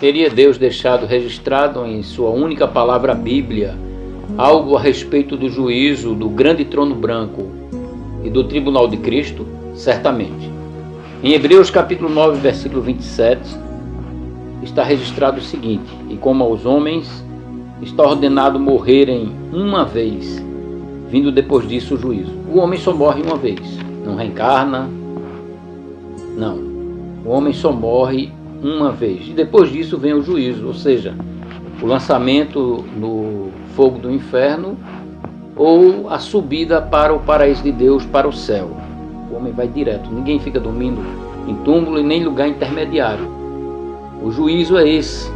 Teria Deus deixado registrado em sua única palavra, a Bíblia, algo a respeito do juízo do grande trono branco e do tribunal de Cristo? Certamente. Em Hebreus capítulo 9, versículo 27, está registrado o seguinte: e como aos homens está ordenado morrerem uma vez, vindo depois disso o juízo. O homem só morre uma vez, não reencarna, não. O homem só morre uma vez, e depois disso vem o juízo, ou seja, o lançamento no fogo do inferno ou a subida para o paraíso de Deus, para o céu. O homem vai direto, ninguém fica dormindo em túmulo e nem lugar intermediário. O juízo é esse.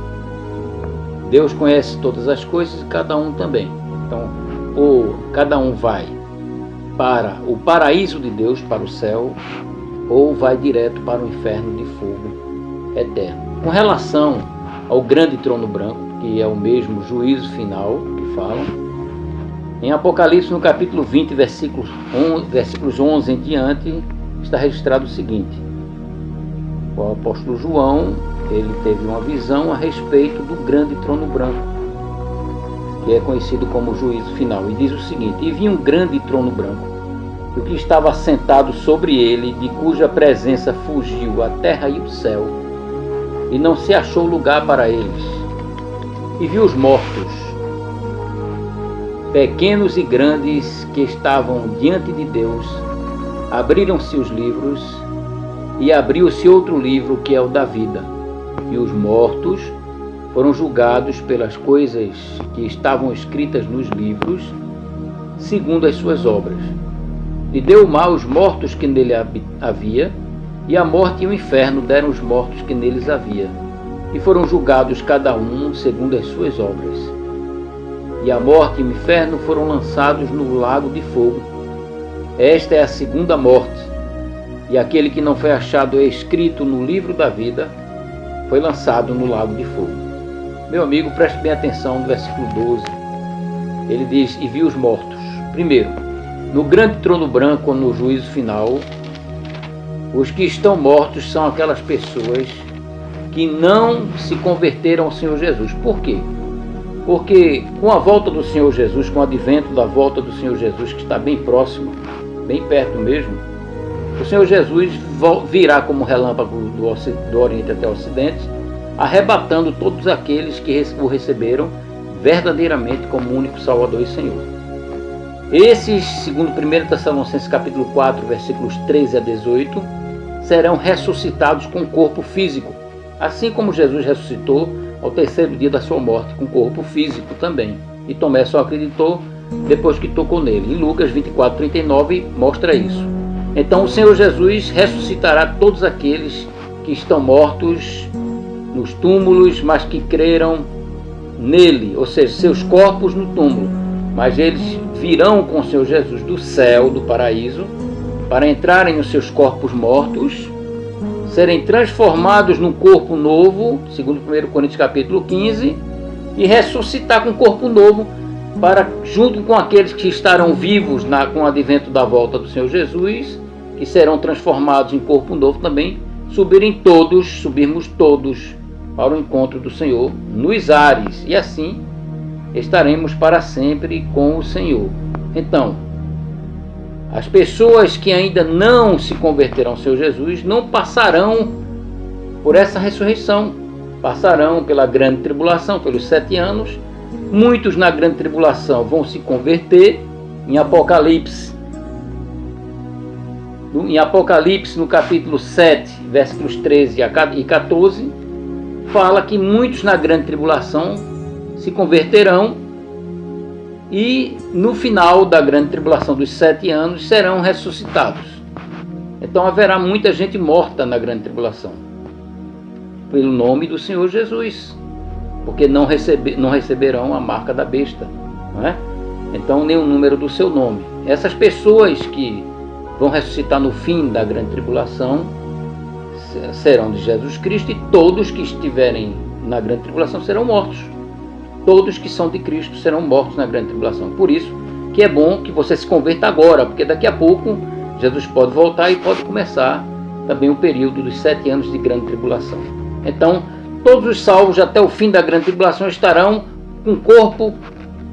Deus conhece todas as coisas e cada um também. Então, ou cada um vai para o paraíso de Deus, para o céu, ou vai direto para o inferno de fogo eterno. Com relação ao grande trono branco, que é o mesmo juízo final que falam, em Apocalipse, no capítulo 20, versículos 11 em diante, está registrado o seguinte: o apóstolo João, ele teve uma visão a respeito do grande trono branco, que é conhecido como juízo final, e diz o seguinte: e vi um grande trono branco, e o que estava assentado sobre ele, de cuja presença fugiu a terra e o céu, e não se achou lugar para eles. E vi os mortos, pequenos e grandes, que estavam diante de Deus. Abriram-se os livros, e abriu-se outro livro, que é o da vida. E os mortos foram julgados pelas coisas que estavam escritas nos livros, segundo as suas obras. E deu mal os mortos que nele havia, e a morte e o inferno deram os mortos que neles havia, e foram julgados cada um segundo as suas obras. E a morte e o inferno foram lançados no lago de fogo. Esta é a segunda morte, e aquele que não foi achado escrito no livro da vida foi lançado no lago de fogo. Meu amigo, preste bem atenção no versículo 12. Ele diz: e vi os mortos. Primeiro, no grande trono branco, no juízo final, os que estão mortos são aquelas pessoas que não se converteram ao Senhor Jesus. Por quê? Porque com a volta do Senhor Jesus, com o advento da volta do Senhor Jesus, que está bem próximo, bem perto mesmo, o Senhor Jesus virá como relâmpago do Oriente até o Ocidente, arrebatando todos aqueles que o receberam verdadeiramente como único Salvador e Senhor. Esses, segundo 1 Tessalonicenses capítulo 4, versículos 13 a 18, serão ressuscitados com corpo físico, assim como Jesus ressuscitou ao terceiro dia da sua morte, com corpo físico também. E Tomé só acreditou depois que tocou nele. Em Lucas 24, 39 mostra isso. Então o Senhor Jesus ressuscitará todos aqueles que estão mortos nos túmulos, mas que creram nele, ou seja, seus corpos no túmulo, mas eles virão com o Senhor Jesus do céu, do paraíso, para entrarem nos seus corpos mortos, serem transformados num corpo novo, segundo 1 Coríntios capítulo 15, e ressuscitar com um corpo novo, para, junto com aqueles que estarão vivos com o advento da volta do Senhor Jesus, que serão transformados em corpo novo também, subirmos todos para o encontro do Senhor nos ares, e assim estaremos para sempre com o Senhor. Então, as pessoas que ainda não se converterão ao Senhor Jesus não passarão por essa ressurreição, passarão pela grande tribulação, pelos 7 anos. Muitos na grande tribulação vão se converter. Em Apocalipse, no capítulo 7, versículos 13 e 14, fala que muitos na grande tribulação se converterão e no final da grande tribulação dos 7 anos serão ressuscitados. Então haverá muita gente morta na grande tribulação, pelo nome do Senhor Jesus, porque não receberão a marca da besta, não é? Então nem o número do seu nome. Essas pessoas que vão ressuscitar no fim da grande tribulação serão de Jesus Cristo, e todos que estiverem na grande tribulação serão mortos. Todos que são de Cristo serão mortos na grande tribulação. Por isso que é bom que você se converta agora, porque daqui a pouco Jesus pode voltar e pode começar também o período dos 7 anos de grande tribulação. Então, todos os salvos até o fim da grande tribulação estarão com o corpo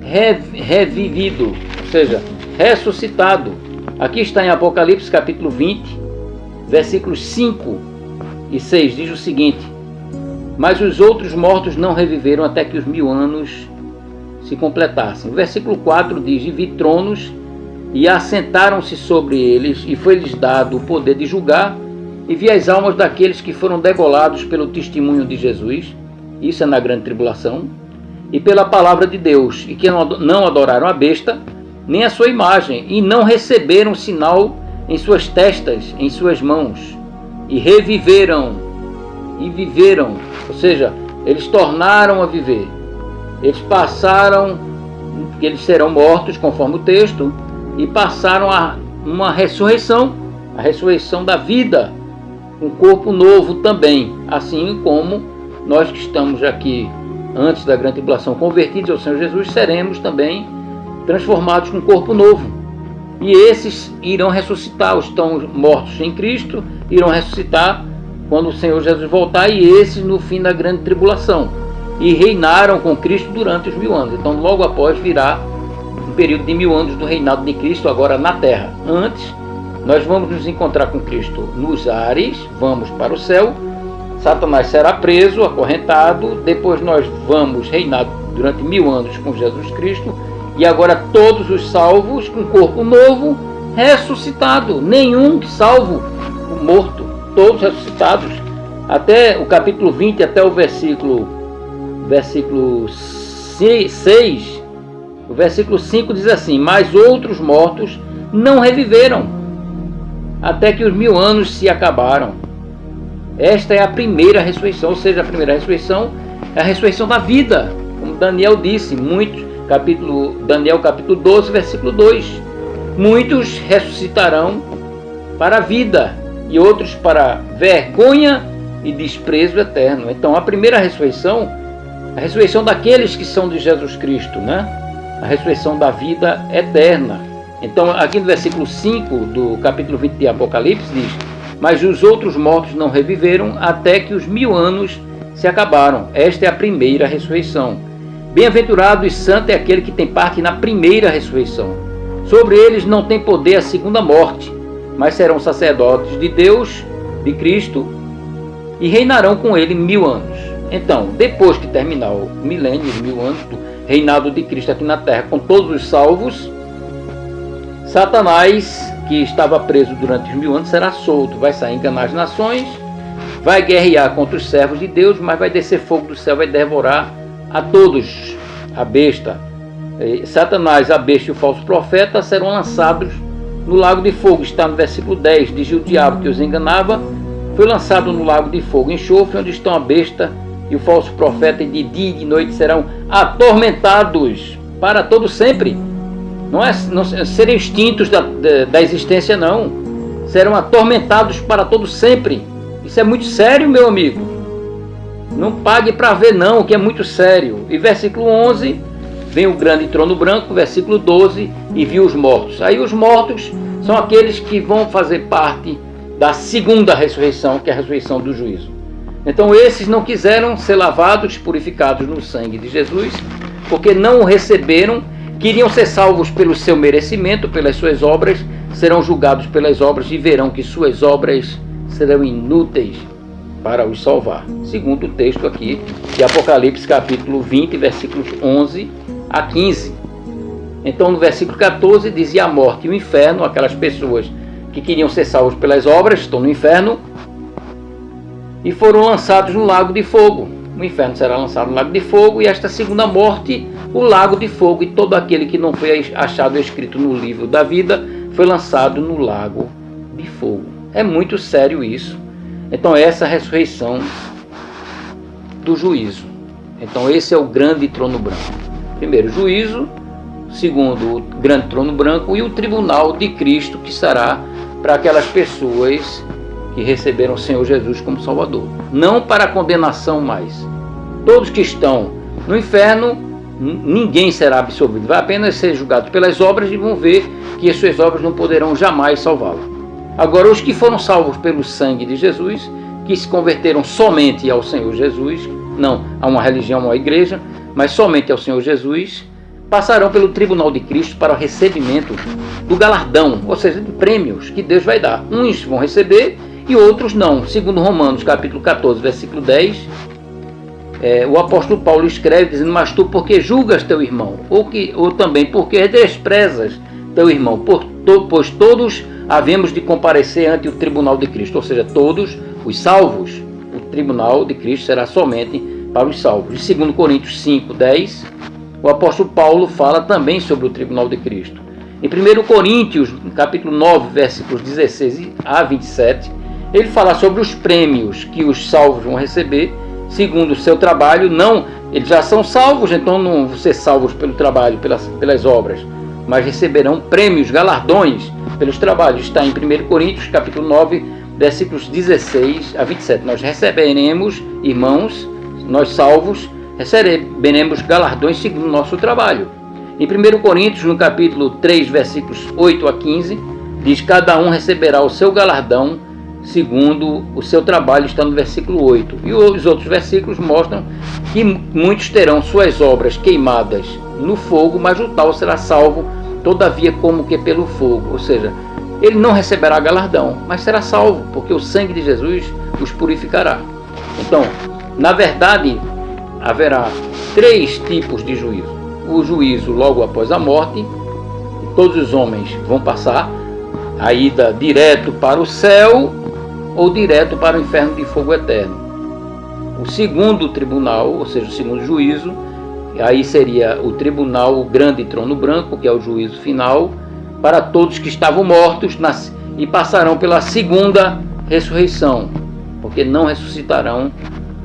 revivido, ou seja, ressuscitado. Aqui está em Apocalipse capítulo 20, versículos 5 e 6, diz o seguinte: mas os outros mortos não reviveram até que os 1000 anos se completassem. O versículo 4 diz: e vi tronos, e assentaram-se sobre eles, e foi-lhes dado o poder de julgar, e vi as almas daqueles que foram degolados pelo testemunho de Jesus, isso é na grande tribulação, e pela palavra de Deus, e que não adoraram a besta, nem a sua imagem, e não receberam sinal em suas testas, em suas mãos, e reviveram, e viveram, ou seja, eles tornaram a viver, eles passaram, eles serão mortos, conforme o texto, e passaram a uma ressurreição, a ressurreição da vida, um corpo novo também, assim como nós que estamos aqui antes da grande tribulação convertidos ao Senhor Jesus, seremos também transformados com um corpo novo. E esses irão ressuscitar, os que estão mortos em Cristo, irão ressuscitar quando o Senhor Jesus voltar, e esses no fim da grande tribulação. E reinaram com Cristo durante os 1000 anos. Então logo após virá um período de 1000 anos do reinado de Cristo agora na terra. Antes, nós vamos nos encontrar com Cristo nos ares, vamos para o céu, Satanás será preso, acorrentado, depois nós vamos reinar durante 1000 anos com Jesus Cristo, e agora todos os salvos com corpo novo, ressuscitado, nenhum salvo morto, todos ressuscitados, até o capítulo 20, até o versículo 6, o versículo 5 diz assim: mas outros mortos não reviveram, até que os 1000 anos se acabaram. Esta é a primeira ressurreição, ou seja, a primeira ressurreição é a ressurreição da vida, como Daniel disse, Daniel capítulo 12, versículo 2. Muitos ressuscitarão para a vida, e outros para vergonha e desprezo eterno. Então a primeira ressurreição, a ressurreição daqueles que são de Jesus Cristo, né? A ressurreição da vida eterna. Então aqui no versículo 5 do capítulo 20 de Apocalipse diz: mas os outros mortos não reviveram até que os 1000 anos se acabaram. Esta é a primeira ressurreição. Bem-aventurado e santo é aquele que tem parte na primeira ressurreição. Sobre eles não tem poder a segunda morte, mas serão sacerdotes de Deus, de Cristo, e reinarão com ele 1000 anos. Então, depois que terminar o milênio, os 1000 anos do reinado de Cristo aqui na terra, com todos os salvos, Satanás, que estava preso durante os 1000 anos, será solto, vai sair enganar as nações, vai guerrear contra os servos de Deus, mas vai descer fogo do céu, vai devorar a todos. A besta, Satanás, a besta e o falso profeta serão lançados no lago de fogo. Está no versículo 10, diz: o diabo que os enganava foi lançado no lago de fogo e enxofre, onde estão a besta e o falso profeta, e de dia e de noite serão atormentados para todo sempre. Não serem extintos da existência, não. Serão atormentados para todo sempre. Isso é muito sério, meu amigo. Não pague para ver, não, que é muito sério. E versículo 11, vem o grande trono branco. Versículo 12, e viu os mortos. Aí os mortos são aqueles que vão fazer parte da segunda ressurreição, que é a ressurreição do juízo. Então esses não quiseram ser lavados, purificados no sangue de Jesus, porque não o receberam. Queriam ser salvos pelo seu merecimento, pelas suas obras, serão julgados pelas obras e verão que suas obras serão inúteis para os salvar. Segundo o texto aqui de Apocalipse capítulo 20, versículos 11 a 15. Então no versículo 14 dizia: a morte e o inferno, aquelas pessoas que queriam ser salvos pelas obras, estão no inferno e foram lançados no lago de fogo. O inferno será lançado no lago de fogo, e esta segunda morte, o lago de fogo, e todo aquele que não foi achado escrito no livro da vida foi lançado no lago de fogo. É muito sério isso. Então essa é a ressurreição do juízo. Então esse é o grande trono branco. Primeiro o juízo, segundo o grande trono branco, e o tribunal de Cristo, que será para aquelas pessoas que receberam o Senhor Jesus como Salvador. Não para a condenação mais. Todos que estão no inferno, ninguém será absolvido. Vai apenas ser julgado pelas obras e vão ver que as suas obras não poderão jamais salvá-lo. Agora, os que foram salvos pelo sangue de Jesus, que se converteram somente ao Senhor Jesus, não a uma religião, a uma igreja, mas somente ao Senhor Jesus, passarão pelo tribunal de Cristo para o recebimento do galardão, ou seja, de prêmios que Deus vai dar. Uns vão receber e outros não. Segundo Romanos capítulo 14, versículo 10, o apóstolo Paulo escreve dizendo: mas tu porque julgas teu irmão, ou também porque desprezas teu irmão, pois todos havemos de comparecer ante o tribunal de Cristo, ou seja, todos os salvos. O tribunal de Cristo será somente para os salvos. E 2 Coríntios 5, 10, o apóstolo Paulo fala também sobre o tribunal de Cristo. Em 1 Coríntios, capítulo 9, versículos 16 a 27, ele fala sobre os prêmios que os salvos vão receber, segundo o seu trabalho. Não, eles já são salvos, então não vão ser salvos pelo trabalho, pelas obras, mas receberão prêmios, galardões pelos trabalhos. Está em 1 Coríntios, capítulo 9, versículos 16 a 27. Nós receberemos, irmãos, nós salvos, receberemos galardões segundo o nosso trabalho. Em 1 Coríntios, no capítulo 3, versículos 8 a 15, diz: cada um receberá o seu galardão segundo o seu trabalho, está no versículo 8. E os outros versículos mostram que muitos terão suas obras queimadas no fogo, mas o tal será salvo, todavia, como que pelo fogo. Ou seja, ele não receberá galardão, mas será salvo, porque o sangue de Jesus os purificará. Então, na verdade, haverá 3 tipos de juízo. O juízo logo após a morte, todos os homens vão passar a ida direto para o céu ou direto para o inferno de fogo eterno. O segundo tribunal, ou seja, o segundo juízo, aí seria o tribunal, o grande trono branco, que é o juízo final, para todos que estavam mortos e passarão pela segunda ressurreição, porque não ressuscitarão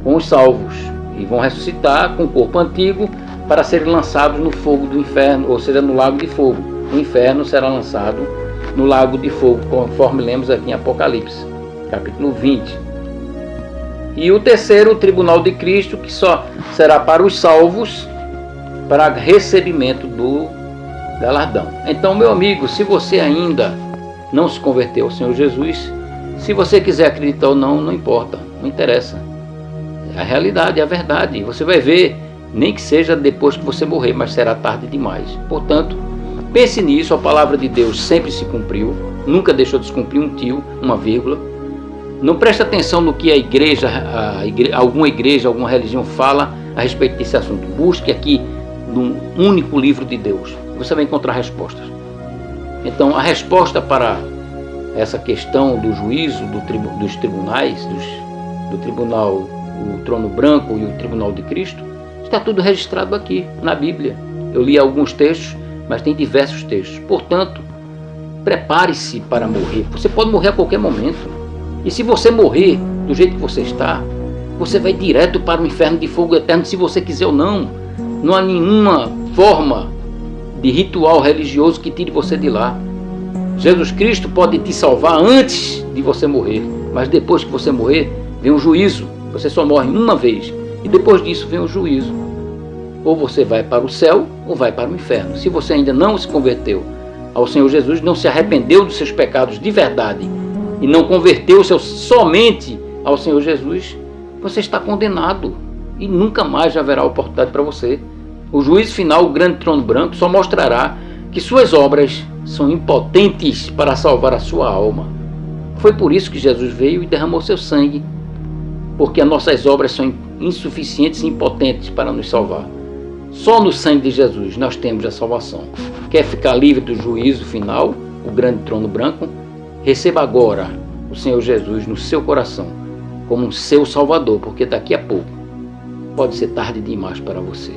com os salvos, e vão ressuscitar com o corpo antigo para serem lançados no fogo do inferno, ou seja, no lago de fogo. O inferno será lançado no lago de fogo, conforme lemos aqui em Apocalipse, capítulo 20. E o terceiro, o tribunal de Cristo, que só será para os salvos, para recebimento do galardão. Então, meu amigo, se você ainda não se converteu ao Senhor Jesus, se você quiser acreditar ou não, não importa, não interessa. É a realidade, é a verdade. Você vai ver, nem que seja depois que você morrer, mas será tarde demais. Portanto, pense nisso, a palavra de Deus sempre se cumpriu, nunca deixou de se cumprir um tio, uma vírgula. Não preste atenção no que alguma igreja, alguma religião fala a respeito desse assunto. Busque aqui num único livro de Deus. Você vai encontrar respostas. Então, a resposta para essa questão do juízo, dos tribunais, do tribunal, o trono branco e o tribunal de Cristo, está tudo registrado aqui na Bíblia. Eu li alguns textos, mas tem diversos textos. Portanto, prepare-se para morrer. Você pode morrer a qualquer momento. E se você morrer do jeito que você está, você vai direto para o inferno de fogo eterno, se você quiser ou não. Não há nenhuma forma de ritual religioso que tire você de lá. Jesus Cristo pode te salvar antes de você morrer, mas depois que você morrer, vem o juízo. Você só morre uma vez e depois disso vem o juízo. Ou você vai para o céu ou vai para o inferno. Se você ainda não se converteu ao Senhor Jesus, não se arrependeu dos seus pecados de verdade e não converteu-se somente ao Senhor Jesus, você está condenado e nunca mais haverá oportunidade para você. O juízo final, o grande trono branco, só mostrará que suas obras são impotentes para salvar a sua alma. Foi por isso que Jesus veio e derramou seu sangue, porque as nossas obras são insuficientes e impotentes para nos salvar. Só no sangue de Jesus nós temos a salvação. Quer ficar livre do juízo final, o grande trono branco? Receba agora o Senhor Jesus no seu coração como um seu Salvador, porque daqui a pouco pode ser tarde demais para você.